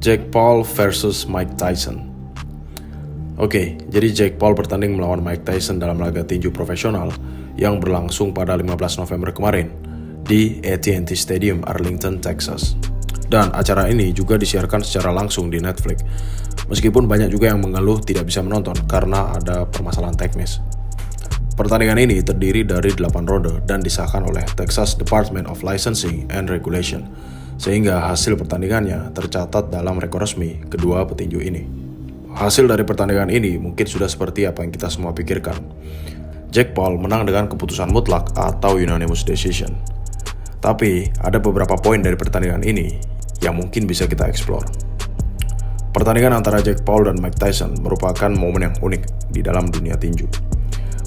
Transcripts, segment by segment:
Jake Paul versus Mike Tyson. Oke, jadi Jake Paul bertanding melawan Mike Tyson dalam laga tinju profesional yang berlangsung pada 15 November kemarin di AT&T Stadium, Arlington, Texas. Dan acara ini juga disiarkan secara langsung di Netflix. Meskipun banyak juga yang mengeluh tidak bisa menonton karena ada permasalahan teknis. Pertandingan ini terdiri dari 8 ronde dan disahkan oleh Texas Department of Licensing and Regulation, sehingga hasil pertandingannya tercatat dalam rekor resmi kedua petinju ini. Hasil dari pertandingan ini mungkin sudah seperti apa yang kita semua pikirkan. Jake Paul menang dengan keputusan mutlak atau unanimous decision. Tapi ada beberapa poin dari pertandingan ini yang mungkin bisa kita explore. Pertandingan antara Jake Paul dan Mike Tyson merupakan momen yang unik di dalam dunia tinju.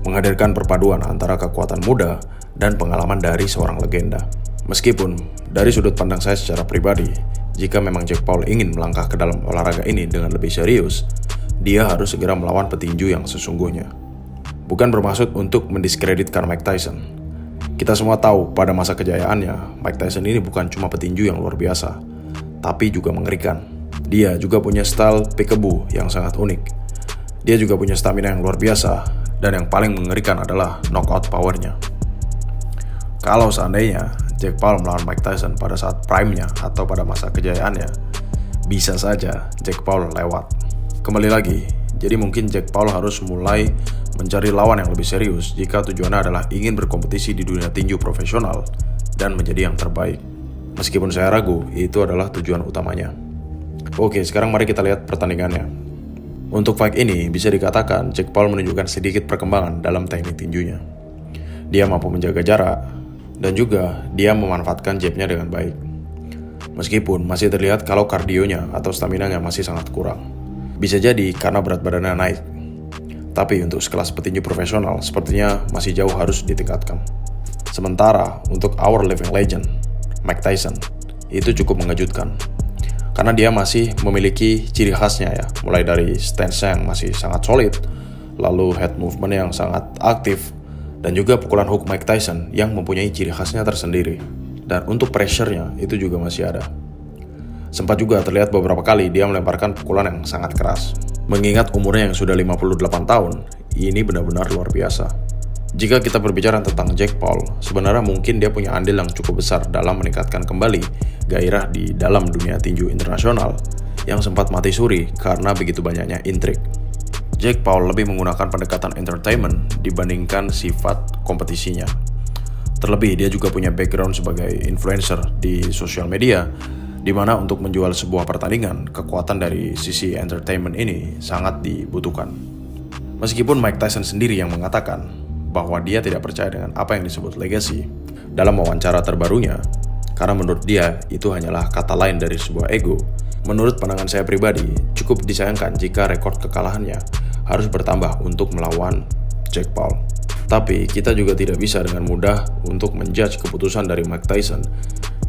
Menghadirkan perpaduan antara kekuatan muda dan pengalaman dari seorang legenda. Meskipun dari sudut pandang saya secara pribadi, jika memang Jake Paul ingin melangkah ke dalam olahraga ini dengan lebih serius, dia harus segera melawan petinju yang sesungguhnya. Bukan bermaksud untuk mendiskreditkan Mike Tyson. Kita semua tahu pada masa kejayaannya, Mike Tyson ini bukan cuma petinju yang luar biasa, tapi juga mengerikan. Dia juga punya style peekaboo yang sangat unik. Dia juga punya stamina yang luar biasa, dan yang paling mengerikan adalah knockout powernya. Kalau seandainya Jake Paul melawan Mike Tyson pada saat prime-nya atau pada masa kejayaannya, bisa saja Jake Paul lewat. Kembali lagi, jadi mungkin Jake Paul harus mulai mencari lawan yang lebih serius jika tujuannya adalah ingin berkompetisi di dunia tinju profesional dan menjadi yang terbaik. Meskipun saya ragu, itu adalah tujuan utamanya. Oke, sekarang mari kita lihat pertandingannya. Untuk fight ini, bisa dikatakan Jake Paul menunjukkan sedikit perkembangan dalam teknik tinjunya. Dia mampu menjaga jarak, dan juga dia memanfaatkan jabnya dengan baik. Meskipun masih terlihat kalau kardionya atau staminanya masih sangat kurang. Bisa jadi karena berat badannya naik. Tapi untuk sekelas petinju profesional sepertinya masih jauh harus ditingkatkan. Sementara untuk our living legend, Mike Tyson, itu cukup mengejutkan. Karena dia masih memiliki ciri khasnya ya, mulai dari stance yang masih sangat solid, lalu head movement yang sangat aktif, dan juga pukulan hook Mike Tyson yang mempunyai ciri khasnya tersendiri. Dan untuk pressure-nya itu juga masih ada. Sempat juga terlihat beberapa kali dia melemparkan pukulan yang sangat keras. Mengingat umurnya yang sudah 58 tahun, ini benar-benar luar biasa. Jika kita berbicara tentang Jake Paul, sebenarnya mungkin dia punya andil yang cukup besar dalam meningkatkan kembali gairah di dalam dunia tinju internasional yang sempat mati suri karena begitu banyaknya intrik. Jake Paul lebih menggunakan pendekatan entertainment dibandingkan sifat kompetisinya. Terlebih dia juga punya background sebagai influencer di sosial media, di mana untuk menjual sebuah pertandingan, kekuatan dari sisi entertainment ini sangat dibutuhkan. Meskipun Mike Tyson sendiri yang mengatakan bahwa dia tidak percaya dengan apa yang disebut legacy dalam wawancara terbarunya, karena menurut dia itu hanyalah kata lain dari sebuah ego. Menurut pandangan saya pribadi, cukup disayangkan jika rekor kekalahannya harus bertambah untuk melawan Jake Paul. Tapi kita juga tidak bisa dengan mudah untuk menjudge keputusan dari Mike Tyson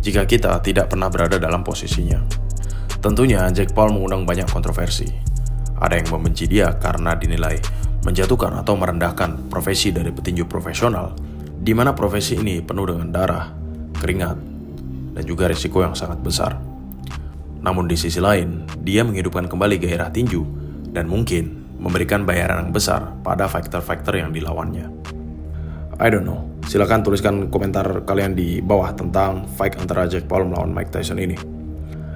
jika kita tidak pernah berada dalam posisinya. Tentunya Jake Paul mengundang banyak kontroversi. Ada yang membenci dia karena dinilai menjatuhkan atau merendahkan profesi dari petinju profesional, di mana profesi ini penuh dengan darah, keringat, dan juga risiko yang sangat besar. Namun di sisi lain, dia menghidupkan kembali gairah tinju dan mungkin memberikan bayaran yang besar pada fighter-fighter yang dilawannya. I don't know, silakan tuliskan komentar kalian di bawah tentang fight antara Jake Paul melawan Mike Tyson ini.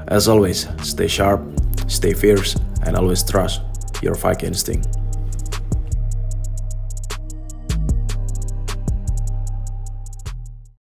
As always, stay sharp, stay fierce, and always trust your fight instinct.